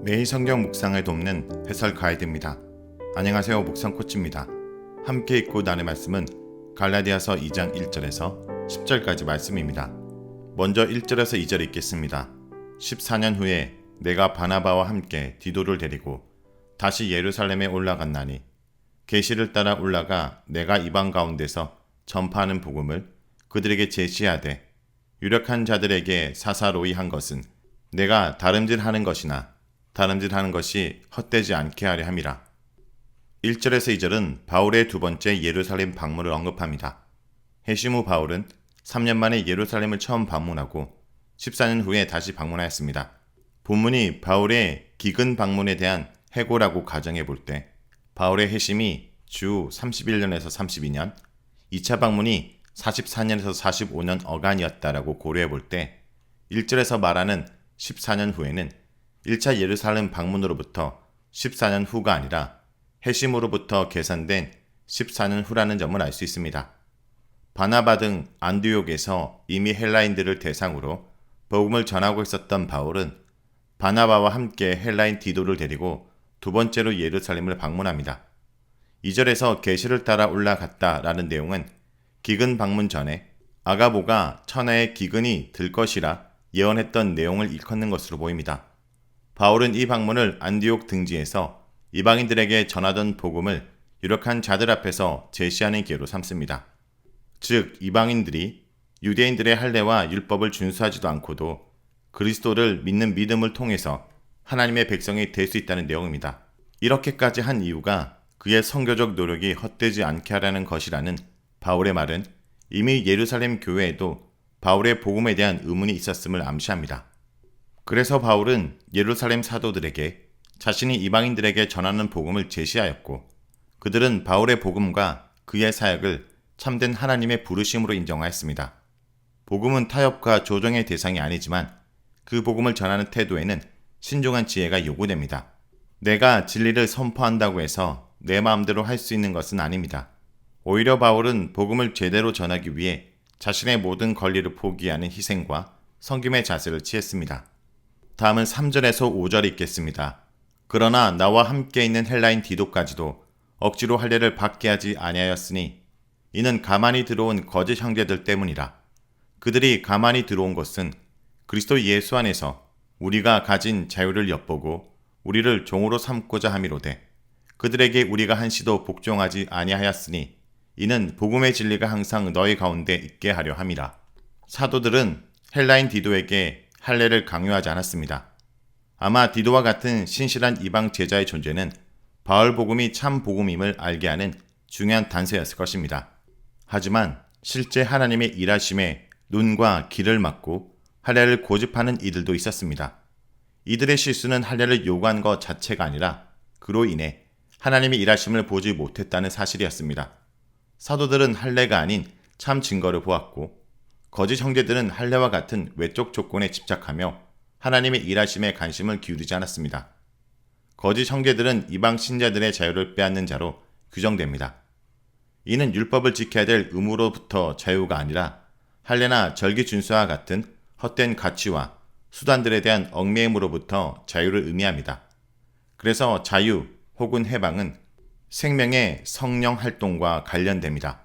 매일 성경 묵상을 돕는 해설 가이드입니다. 안녕하세요. 묵상 코치입니다. 함께 읽고 나눌 말씀은 갈라디아서 2장 1절에서 10절까지 말씀입니다. 먼저 1절에서 2절 읽겠습니다. 14년 후에 내가 바나바와 함께 디도를 데리고 다시 예루살렘에 올라갔나니 계시를 따라 올라가 내가 이방 가운데서 전파하는 복음을 그들에게 제시하되 유력한 자들에게 사사로이 한 것은 내가 다름질하는 것이나 다름질하는 것이 헛되지 않게 하려 함이라. 1절에서 2절은 바울의 두 번째 예루살렘 방문을 언급합니다. 해심 후 바울은 3년 만에 예루살렘을 처음 방문하고 14년 후에 다시 방문하였습니다. 본문이 바울의 기근 방문에 대한 해고라고 가정해 볼 때 바울의 해심이 주 31년에서 32년, 2차 방문이 44년에서 45년 어간이었다라고 고려해 볼 때 1절에서 말하는 14년 후에는 1차 예루살렘 방문으로부터 14년 후가 아니라 해심으로부터 계산된 14년 후라는 점을 알 수 있습니다. 바나바 등 안디옥에서 이미 헬라인들을 대상으로 복음을 전하고 있었던 바울은 바나바와 함께 헬라인 디도를 데리고 두 번째로 예루살렘을 방문합니다. 2절에서 계시를 따라 올라갔다라는 내용은 기근 방문 전에 아가보가 천하의 기근이 들 것이라 예언했던 내용을 일컫는 것으로 보입니다. 바울은 이 방문을 안디옥 등지에서 이방인들에게 전하던 복음을 유력한 자들 앞에서 제시하는 기회로 삼습니다. 즉 이방인들이 유대인들의 할례와 율법을 준수하지도 않고도 그리스도를 믿는 믿음을 통해서 하나님의 백성이 될 수 있다는 내용입니다. 이렇게까지 한 이유가 그의 선교적 노력이 헛되지 않게 하라는 것이라는 바울의 말은 이미 예루살렘 교회에도 바울의 복음에 대한 의문이 있었음을 암시합니다. 그래서 바울은 예루살렘 사도들에게 자신이 이방인들에게 전하는 복음을 제시하였고 그들은 바울의 복음과 그의 사역을 참된 하나님의 부르심으로 인정하였습니다. 복음은 타협과 조정의 대상이 아니지만 그 복음을 전하는 태도에는 신중한 지혜가 요구됩니다. 내가 진리를 선포한다고 해서 내 마음대로 할 수 있는 것은 아닙니다. 오히려 바울은 복음을 제대로 전하기 위해 자신의 모든 권리를 포기하는 희생과 섬김의 자세를 취했습니다. 다음은 3절에서 5절 읽겠습니다. 그러나 나와 함께 있는 헬라인 디도까지도 억지로 할례를 받게 하지 아니하였으니 이는 가만히 들어온 거짓 형제들 때문이라. 그들이 가만히 들어온 것은 그리스도 예수 안에서 우리가 가진 자유를 엿보고 우리를 종으로 삼고자 함이로되 그들에게 우리가 한시도 복종하지 아니하였으니 이는 복음의 진리가 항상 너희 가운데 있게 하려 함이라. 사도들은 헬라인 디도에게 할례를 강요하지 않았습니다. 아마 디도와 같은 신실한 이방 제자의 존재는 바울 복음이 참 복음임을 알게 하는 중요한 단서였을 것입니다. 하지만 실제 하나님의 일하심에 눈과 귀를 막고 할례를 고집하는 이들도 있었습니다. 이들의 실수는 할례를 요구한 것 자체가 아니라 그로 인해 하나님의 일하심을 보지 못했다는 사실이었습니다. 사도들은 할례가 아닌 참 증거를 보았고 거짓 형제들은 할례와 같은 외적 조건에 집착하며 하나님의 일하심에 관심을 기울이지 않았습니다. 거짓 형제들은 이방 신자들의 자유를 빼앗는 자로 규정됩니다. 이는 율법을 지켜야 될 의무로부터 자유가 아니라 할례나 절기 준수와 같은 헛된 가치와 수단들에 대한 얽매임으로부터 자유를 의미합니다. 그래서 자유 혹은 해방은 생명의 성령 활동과 관련됩니다.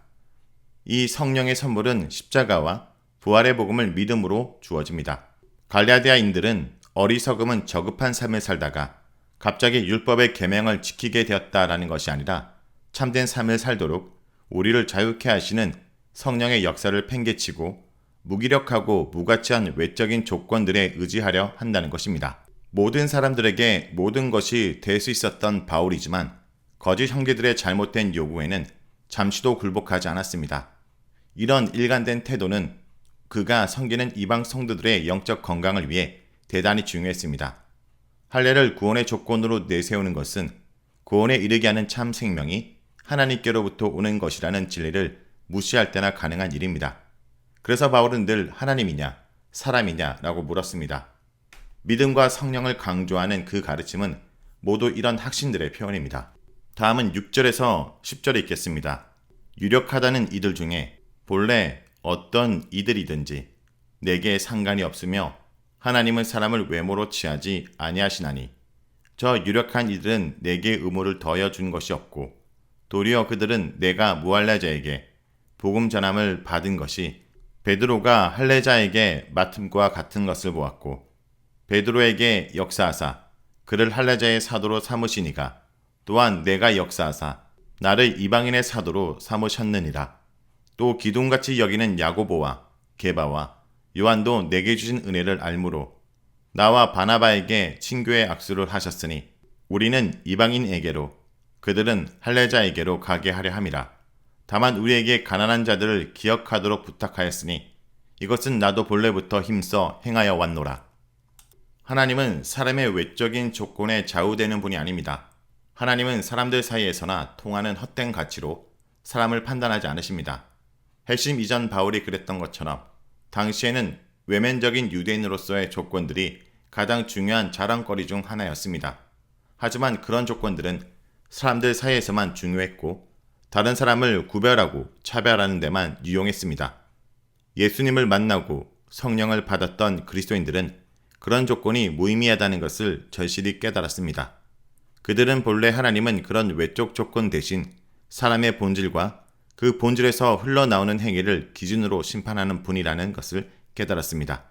이 성령의 선물은 십자가와 부활의 복음을 믿음으로 주어집니다. 갈라디아인들은 어리석음은 저급한 삶을 살다가 갑자기 율법의 계명을 지키게 되었다라는 것이 아니라 참된 삶을 살도록 우리를 자유케 하시는 성령의 역사를 팽개치고 무기력하고 무가치한 외적인 조건들에 의지하려 한다는 것입니다. 모든 사람들에게 모든 것이 될 수 있었던 바울이지만 거짓 형제들의 잘못된 요구에는 잠시도 굴복하지 않았습니다. 이런 일관된 태도는 그가 섬기는 이방 성도들의 영적 건강을 위해 대단히 중요했습니다. 할례를 구원의 조건으로 내세우는 것은 구원에 이르게 하는 참 생명이 하나님께로부터 오는 것이라는 진리를 무시할 때나 가능한 일입니다. 그래서 바울은 늘 하나님이냐 사람이냐 라고 물었습니다. 믿음과 성령을 강조하는 그 가르침은 모두 이런 학신들의 표현입니다. 다음은 6절에서 10절에 읽겠습니다. 유력하다는 이들 중에 본래 어떤 이들이든지 내게 상관이 없으며 하나님은 사람을 외모로 취하지 아니하시나니 저 유력한 이들은 내게 의무를 더하여 준 것이 없고 도리어 그들은 내가 무할례자에게 복음 전함을 받은 것이 베드로가 할례자에게 맡음과 같은 것을 보았고 베드로에게 역사하사 그를 할례자의 사도로 삼으시니가 또한 내가 역사하사 나를 이방인의 사도로 삼으셨느니라. 또 기둥같이 여기는 야고보와 게바와 요한도 내게 주신 은혜를 알므로 나와 바나바에게 친교의 악수를 하셨으니 우리는 이방인에게로 그들은 할례자에게로 가게 하려 함이라. 다만 우리에게 가난한 자들을 기억하도록 부탁하였으니 이것은 나도 본래부터 힘써 행하여 왔노라. 하나님은 사람의 외적인 조건에 좌우되는 분이 아닙니다. 하나님은 사람들 사이에서나 통하는 헛된 가치로 사람을 판단하지 않으십니다. 핵심 이전 바울이 그랬던 것처럼 당시에는 외면적인 유대인으로서의 조건들이 가장 중요한 자랑거리 중 하나였습니다. 하지만 그런 조건들은 사람들 사이에서만 중요했고 다른 사람을 구별하고 차별하는 데만 유용했습니다. 예수님을 만나고 성령을 받았던 그리스도인들은 그런 조건이 무의미하다는 것을 절실히 깨달았습니다. 그들은 본래 하나님은 그런 외적 조건 대신 사람의 본질과 그 본질에서 흘러나오는 행위를 기준으로 심판하는 분이라는 것을 깨달았습니다.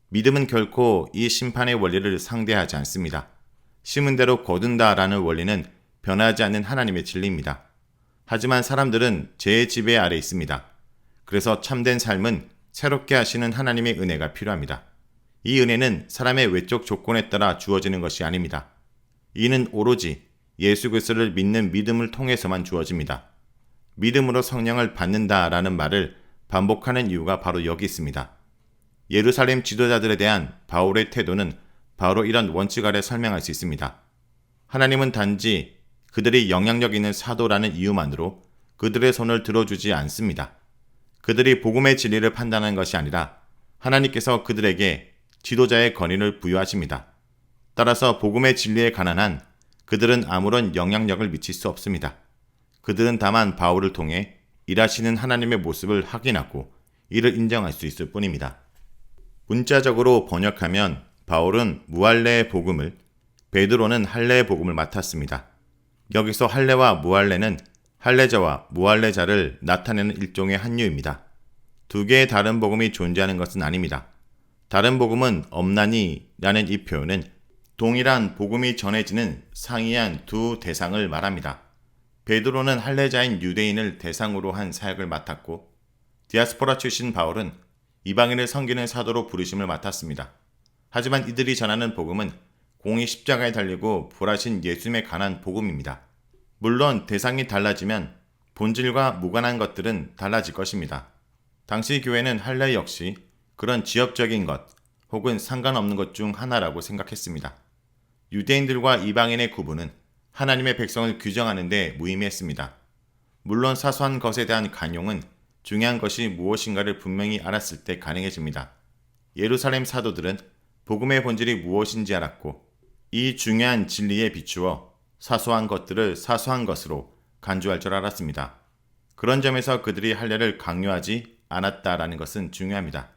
믿음은 결코 이 심판의 원리를 상대하지 않습니다. 심은 대로 거둔다라는 원리는 변하지 않는 하나님의 진리입니다. 하지만 사람들은 죄의 지배 아래 있습니다. 그래서 참된 삶은 새롭게 하시는 하나님의 은혜가 필요합니다. 이 은혜는 사람의 외적 조건에 따라 주어지는 것이 아닙니다. 이는 오로지 예수 그리스도를 믿는 믿음을 통해서만 주어집니다. 믿음으로 성령을 받는다라는 말을 반복하는 이유가 바로 여기 있습니다. 예루살렘 지도자들에 대한 바울의 태도는 바로 이런 원칙 아래 설명할 수 있습니다. 하나님은 단지 그들이 영향력 있는 사도라는 이유만으로 그들의 손을 들어주지 않습니다. 그들이 복음의 진리를 판단하는 것이 아니라 하나님께서 그들에게 지도자의 권위를 부여하십니다. 따라서 복음의 진리에 관한 한 그들은 아무런 영향력을 미칠 수 없습니다. 그들은 다만 바울을 통해 일하시는 하나님의 모습을 확인하고 이를 인정할 수 있을 뿐입니다. 문자적으로 번역하면 바울은 무할례의 복음을, 베드로는 할례의 복음을 맡았습니다. 여기서 할례와 무할례는 할례자와 무할례자를 나타내는 일종의 한유입니다. 두 개의 다른 복음이 존재하는 것은 아닙니다. 다른 복음은 없나니 라는 이 표현은 동일한 복음이 전해지는 상이한 두 대상을 말합니다. 베드로는 할례자인 유대인을 대상으로 한 사역을 맡았고 디아스포라 출신 바울은 이방인을 섬기는 사도로 부르심을 맡았습니다. 하지만 이들이 전하는 복음은 공의 십자가에 달리고 부활하신 예수님에 관한 복음입니다. 물론 대상이 달라지면 본질과 무관한 것들은 달라질 것입니다. 당시 교회는 할례 역시 그런 지역적인 것 혹은 상관없는 것 중 하나라고 생각했습니다. 유대인들과 이방인의 구분은 하나님의 백성을 규정하는 데 무의미했습니다. 물론 사소한 것에 대한 간용은 중요한 것이 무엇인가를 분명히 알았을 때 가능해집니다. 예루살렘 사도들은 복음의 본질이 무엇인지 알았고 이 중요한 진리에 비추어 사소한 것들을 사소한 것으로 간주할 줄 알았습니다. 그런 점에서 그들이 할례를 강요하지 않았다라는 것은 중요합니다.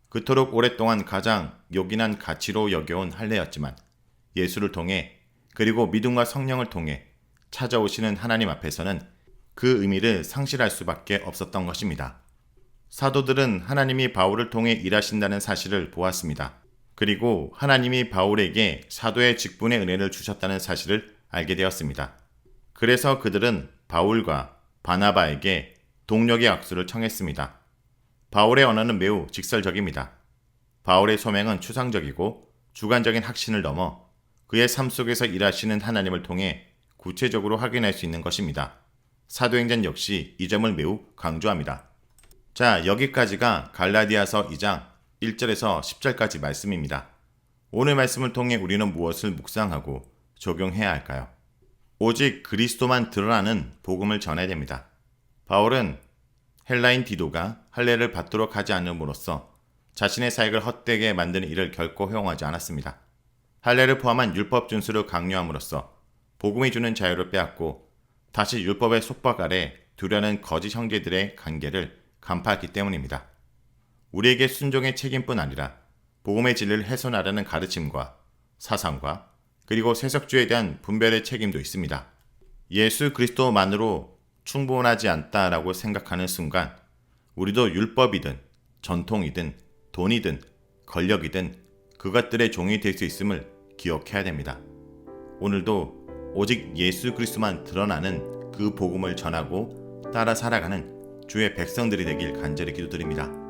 그토록 오랫동안 가장 요긴한 가치로 여겨온 할례였지만 예수를 통해 그리고 믿음과 성령을 통해 찾아오시는 하나님 앞에서는 그 의미를 상실할 수밖에 없었던 것입니다. 사도들은 하나님이 바울을 통해 일하신다는 사실을 보았습니다. 그리고 하나님이 바울에게 사도의 직분의 은혜를 주셨다는 사실을 알게 되었습니다. 그래서 그들은 바울과 바나바에게 동력의 악수를 청했습니다. 바울의 언어는 매우 직설적입니다. 바울의 소명은 추상적이고 주관적인 확신을 넘어 그의 삶 속에서 일하시는 하나님을 통해 구체적으로 확인할 수 있는 것입니다. 사도행전 역시 이 점을 매우 강조합니다. 자, 여기까지가 갈라디아서 2장 1절에서 10절까지 말씀입니다. 오늘 말씀을 통해 우리는 무엇을 묵상하고 적용해야 할까요? 오직 그리스도만 드러나는 복음을 전해야 됩니다. 바울은 헬라인 디도가 할례를 받도록 하지 않음으로써 자신의 사역을 헛되게 만드는 일을 결코 허용하지 않았습니다. 할례를 포함한 율법 준수를 강요함으로써 복음이 주는 자유를 빼앗고 다시 율법의 속박 아래 두려는 거짓 형제들의 관계를 간파했기 때문입니다. 우리에게 순종의 책임뿐 아니라 복음의 진리를 훼손하려는 가르침과 사상과 그리고 세속주의에 대한 분별의 책임도 있습니다. 예수 그리스도만으로 충분하지 않다라고 생각하는 순간 우리도 율법이든 전통이든 돈이든 권력이든 그것들의 종이 될 수 있음을 기억해야 됩니다. 오늘도 오직 예수 그리스도만 드러나는 그 복음을 전하고 따라 살아가는 주의 백성들이 되길 간절히 기도드립니다.